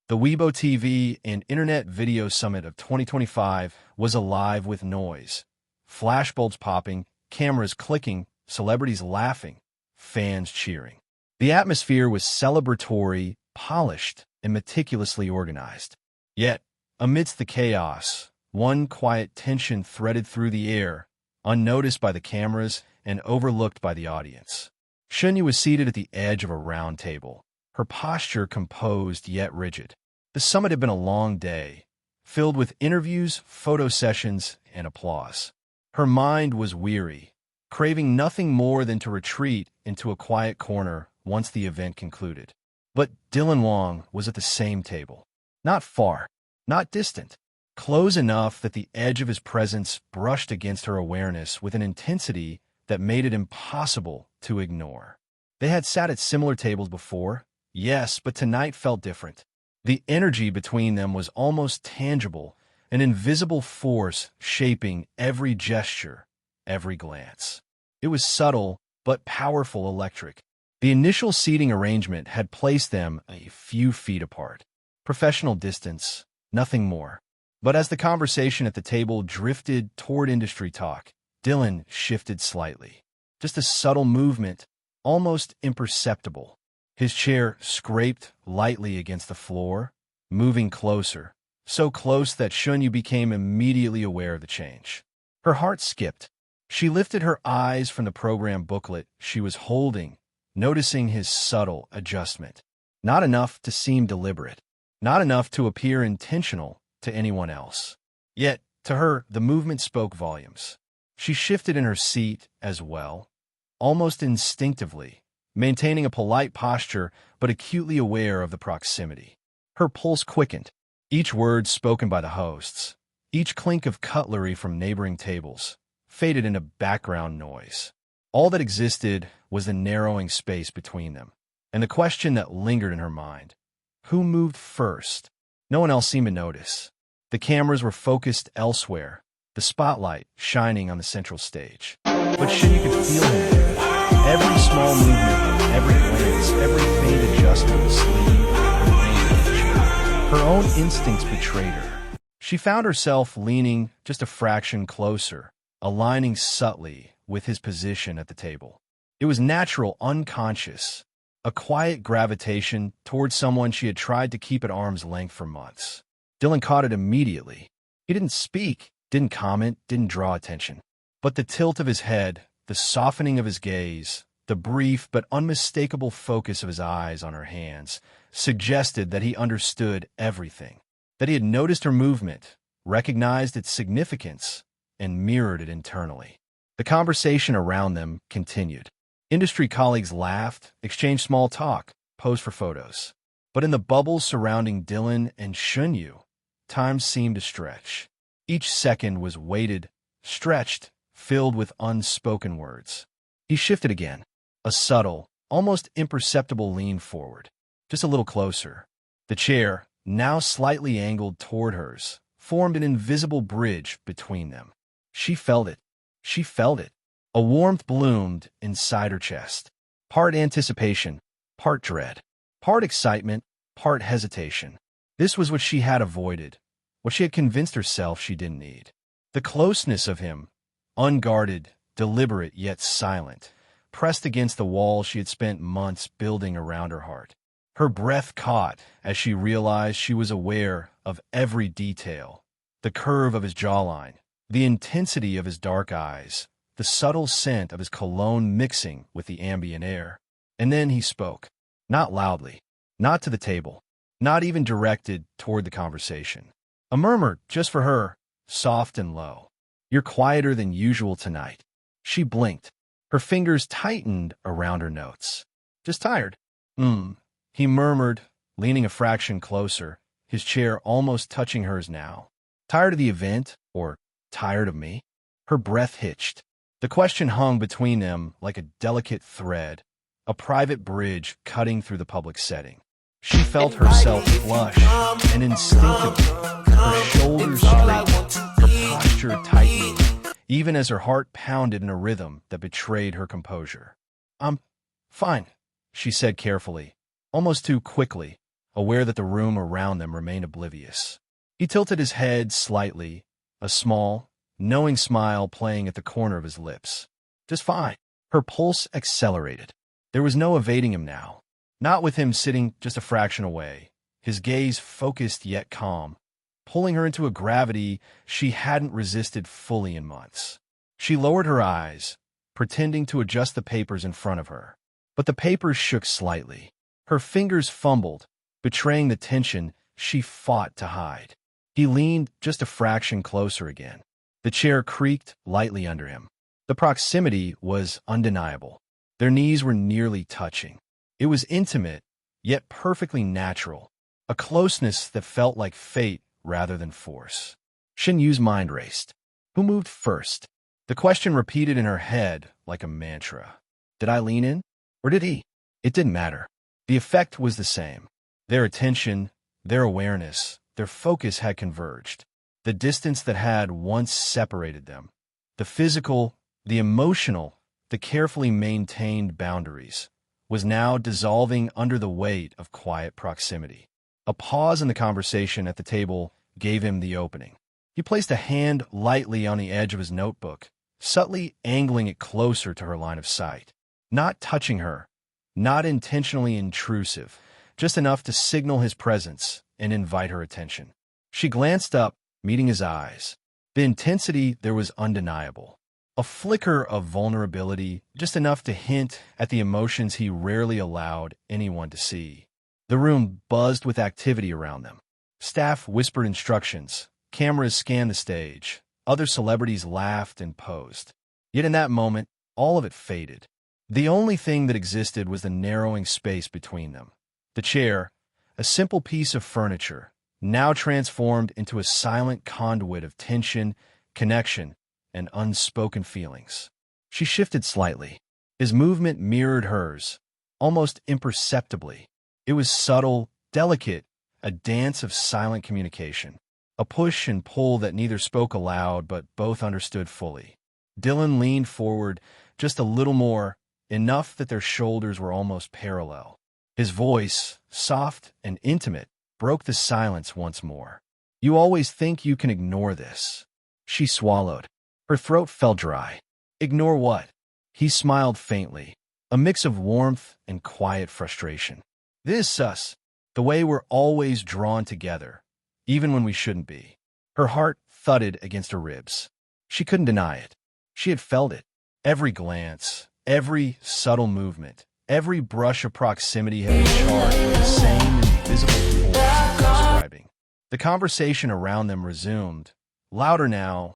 The Weibo TV and Internet Video Summit of 2025 was alive with noise. Flashbulbs popping, cameras clicking, celebrities laughing, fans cheering. The atmosphere was celebratory, polished, and meticulously organized. Yet, amidst the chaos, one quiet tension threaded through the air, unnoticed by the cameras and overlooked by the audience. SHEN YUE was seated at the edge of a round table, her posture composed yet rigid. The summit had been a long day, filled with interviews, photo sessions, and applause. Her mind was weary, craving nothing more than to retreat into a quiet corner once the event concluded. But Wang was at the same table. Not far, not distant, close enough that the edge of his presence brushed against her awareness with an intensity that made it impossible to ignore. They had sat at similar tables before, yes, but tonight felt different. The energy between them was almost tangible, an invisible force shaping every gesture, every glance. It was subtle, but powerful electric. The initial seating arrangement had placed them a few feet apart. Professional distance, nothing more. But as the conversation at the table drifted toward industry talk, Dylan shifted slightly. Just a subtle movement, almost imperceptible. His chair scraped lightly against the floor, moving closer, so close that SHEN YUE became immediately aware of the change. Her heart skipped. She lifted her eyes from the program booklet she was holding, noticing his subtle adjustment. Not enough to seem deliberate, not enough to appear intentional to anyone else. Yet, to her, the movement spoke volumes. She shifted in her seat as well, almost instinctively, maintaining a polite posture but acutely aware of the proximity. Her pulse quickened. Each word spoken by the hosts, each clink of cutlery from neighboring tables, faded into background noise. All that existed was the narrowing space between them, and the question that lingered in her mind. Who moved first? No one else seemed to notice. The cameras were focused elsewhere, the spotlight shining on the central stage. But SHEN YUE could feel him there. Every small movement, every glance, every faint adjustment of the sleeve, or the angle of the chair. Her own instincts betrayed her. She found herself leaning just a fraction closer, aligning subtly with his position at the table. It was natural, unconscious, a quiet gravitation towards someone she had tried to keep at arm's length for months. Dylan caught it immediately. He didn't speak, didn't comment, didn't draw attention. But the tilt of his head, the softening of his gaze, the brief but unmistakable focus of his eyes on her hands suggested that he understood everything, that he had noticed her movement, recognized its significance, and mirrored it internally. The conversation around them continued. Industry colleagues laughed, exchanged small talk, posed for photos. But in the bubble surrounding Dylan and SHEN YUE, time seemed to stretch. Each second was weighted, stretched, filled with unspoken words. He shifted again, a subtle, almost imperceptible lean forward, just a little closer. The chair, now slightly angled toward hers, formed an invisible bridge between them. She felt it. She felt it. A warmth bloomed inside her chest. Part anticipation, part dread, part excitement, part hesitation. This was what she had avoided, what she had convinced herself she didn't need. The closeness of him, unguarded, deliberate yet silent, pressed against the wall she had spent months building around her heart. Her breath caught as she realized she was aware of every detail, the curve of his jawline, the intensity of his dark eyes, the subtle scent of his cologne mixing with the ambient air. And then he spoke, not loudly, not to the table, not even directed toward the conversation. A murmur just for her, soft and low. "You're quieter than usual tonight." She blinked. Her fingers tightened around her notes. "Just tired." He murmured, leaning a fraction closer, his chair almost touching hers now. "Tired of the event, or tired of me?" Her breath hitched. The question hung between them like a delicate thread, a private bridge cutting through the public setting. She felt herself flush, and instinctively, her shoulders straightened, her posture tightening, even as her heart pounded in a rhythm that betrayed her composure. "I'm fine," she said carefully, almost too quickly, aware that the room around them remained oblivious. He tilted his head slightly, a small, knowing smile playing at the corner of his lips. Just fine. Her pulse accelerated. There was no evading him now. Not with him sitting just a fraction away, his gaze focused yet calm, pulling her into a gravity she hadn't resisted fully in months. She lowered her eyes, pretending to adjust the papers in front of her. But the papers shook slightly. Her fingers fumbled, betraying the tension she fought to hide. He leaned just a fraction closer again. The chair creaked lightly under him. The proximity was undeniable. Their knees were nearly touching. It was intimate, yet perfectly natural, a closeness that felt like fate rather than force. SHEN YUE's mind raced. Who moved first? The question repeated in her head like a mantra. Did I lean in? Or did he? It didn't matter. The effect was the same. Their attention, their awareness, their focus had converged. The distance that had once separated them, the physical, the emotional, the carefully maintained boundaries, was now dissolving under the weight of quiet proximity. A pause in the conversation at the table gave him the opening. He placed a hand lightly on the edge of his notebook, subtly angling it closer to her line of sight. Not touching her, not intentionally intrusive, just enough to signal his presence and invite her attention. She glanced up, meeting his eyes. The intensity there was undeniable. A flicker of vulnerability, just enough to hint at the emotions he rarely allowed anyone to see. The room buzzed with activity around them. Staff whispered instructions. Cameras scanned the stage. Other celebrities laughed and posed. Yet in that moment, all of it faded. The only thing that existed was the narrowing space between them. The chair, a simple piece of furniture, now transformed into a silent conduit of tension, connection, and unspoken feelings. She shifted slightly. His movement mirrored hers, almost imperceptibly. It was subtle, delicate, a dance of silent communication. A push and pull that neither spoke aloud but both understood fully. Dylan leaned forward just a little more, enough that their shoulders were almost parallel. His voice, soft and intimate, broke the silence once more. You always think you can ignore this. She swallowed. Her throat felt dry. Ignore what? He smiled faintly, a mix of warmth and quiet frustration. This is us, the way we're always drawn together, even when we shouldn't be. Her heart thudded against her ribs. She couldn't deny it. She had felt it. Every glance, every subtle movement, every brush of proximity had been charged with the same invisible force he was describing. The conversation around them resumed, louder now,